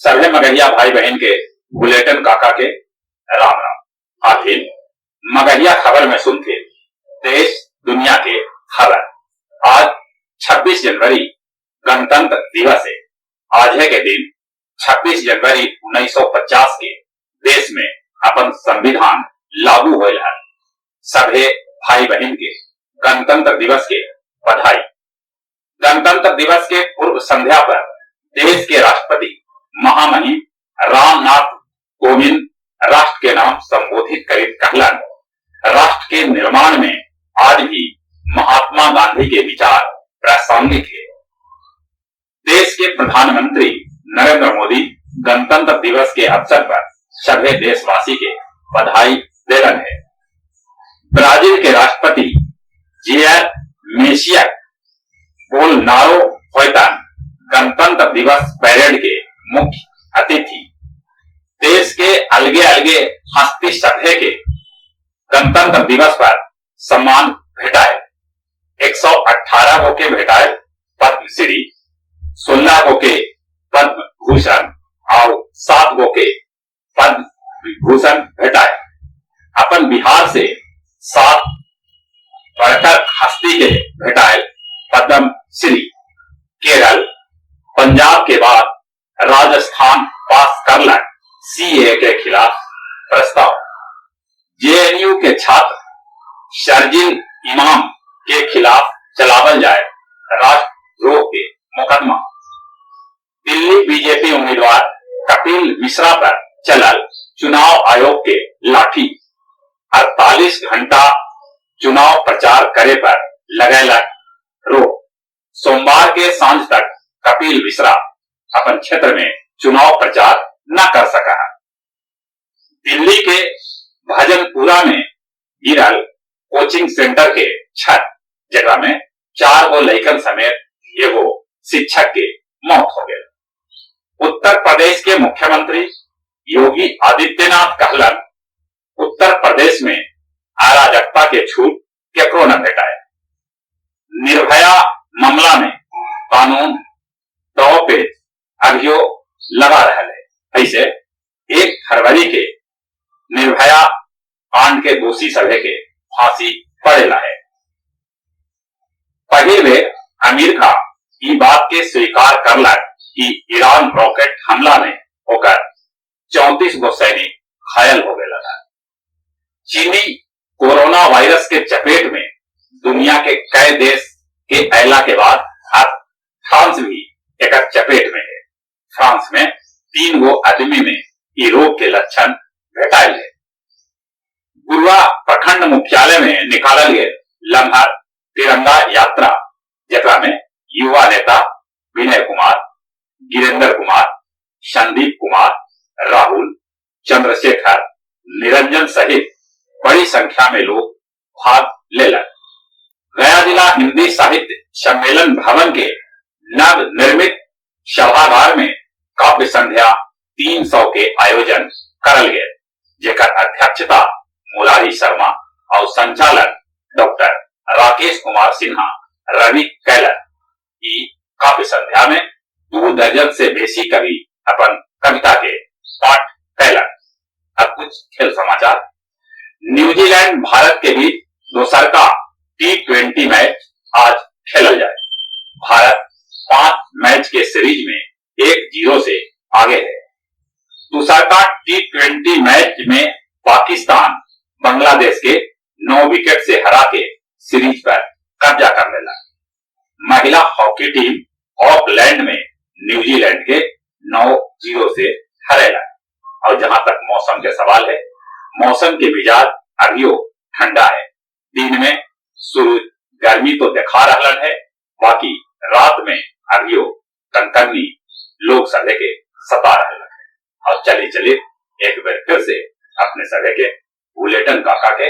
सभी मगहिया भाई बहन के बुलेटिन काका के राम राम। आखिर मगहिया खबर में सुनते देश दुनिया के खबर। आज 26 जनवरी गणतंत्र दिवस है। आज है के दिन 26 जनवरी 1950 के देश में अपन संविधान लागू होल है। सभी भाई बहन के गणतंत्र दिवस के बधाई। गणतंत्र दिवस के पूर्व संध्या पर देश के राष्ट्रपति महामहिम रामनाथ कोविंद राष्ट्र के नाम संबोधित कर कहलन, राष्ट्र के निर्माण में आज भी महात्मा गांधी के विचार प्रासंगिक है। देश के प्रधानमंत्री नरेंद्र मोदी गणतंत्र दिवस के अवसर पर सभी देशवासी के बधाई देलन है। ब्राजील के राष्ट्रपति जेयर मेसिया बोलनारो होयतन गणतंत्र दिवस परेड के मुख्य अतिथि। देश के अलगे अलगे हस्ती सभ्य के गणतंत्र दिवस पर सम्मान भेटाए। 118 गो के भेटाए पद्मश्री, 16 गो के पद्म भूषण और 7 गो के पद्म विभूषण भेटाए। अपन बिहार से 7 पर्यटक हस्ती के भेटाए पद्म श्री। केरल पंजाब के बाद राजस्थान पास करला सीए के खिलाफ प्रस्ताव। जेएनयू के छात्र शर्जिल इमाम के खिलाफ चलावल जाए राष्ट्रद्रोह के मुकदमा। दिल्ली बीजेपी उम्मीदवार कपिल मिश्रा पर चलल चुनाव आयोग के लाठी। 48 घंटा चुनाव प्रचार करे पर लगेला रोक। सोमवार के सांझ तक कपिल मिश्रा अपन क्षेत्र में चुनाव प्रचार न कर सका। दिल्ली के भजनपुरा में गिरल कोचिंग सेंटर के छत, जगह में 4 गो लड़कन समेत एगो शिक्षक के मौत हो गए। उत्तर प्रदेश के मुख्यमंत्री योगी आदित्यनाथ कहलन, उत्तर प्रदेश में अराजकता के छूट केकरो न भेटाए। निर्भया मामला में कानून दांव पे अभियोग लगा रहा है। ऐसे 1 फरवरी के निर्भया कांड के दोषी सभी के फांसी पड़ेला है। पहले अमेरिका ये बात के स्वीकार करला कि ईरान रॉकेट हमला में होकर 34 गो सैनिक घायल हो गए था। चीनी कोरोना वायरस के चपेट में दुनिया के कई देश के अयला के बाद अब फ्रांस भी एक चपेट में है। फ्रांस में 3 गो आदमी में ये रोग के लक्षण भेटाइल है। गुरुआ प्रखंड मुख्यालय में निकालल गए लम्हर तिरंगा यात्रा, जकरा में युवा नेता विनय कुमार, गिरेंद्र कुमार, संदीप कुमार, राहुल, चंद्रशेखर, निरंजन सहित बड़ी संख्या में लोग भाग लेलन। गया जिला हिंदी साहित्य सम्मेलन भवन के नव निर्मित सभागार में काव्य संध्या 300 के आयोजन करल गए, जेकर अध्यक्षता मुरारी शर्मा और संचालन डॉक्टर राकेश कुमार सिन्हा रवि कैलन। काव्य संध्या में 2 दर्जन से बेसी कवि अपन कविता के पाठ कैलन। अब कुछ खेल समाचार। न्यूजीलैंड भारत के बीच दोसर का T20 मैच आज खेला जाए। भारत 5 मैच के सीरीज में 1-0 से आगे है। दूसरा का T20 मैच में पाकिस्तान बांग्लादेश के 9 विकेट से हरा के सीरीज पर कब्जा कर लेला। महिला हॉकी टीम ऑकलैंड में न्यूजीलैंड के 9-0 से हरेला। और जहां तक मौसम के सवाल है, मौसम के मिजाज अभी ठंडा है। दिन में सूरज गर्मी तो दिखा रहा है, बाकी रात में अभी कनकनी लोग सभी के सता रहे हैं। और चलिए एक बार फिर से अपने सभी के बुलेटिन काका के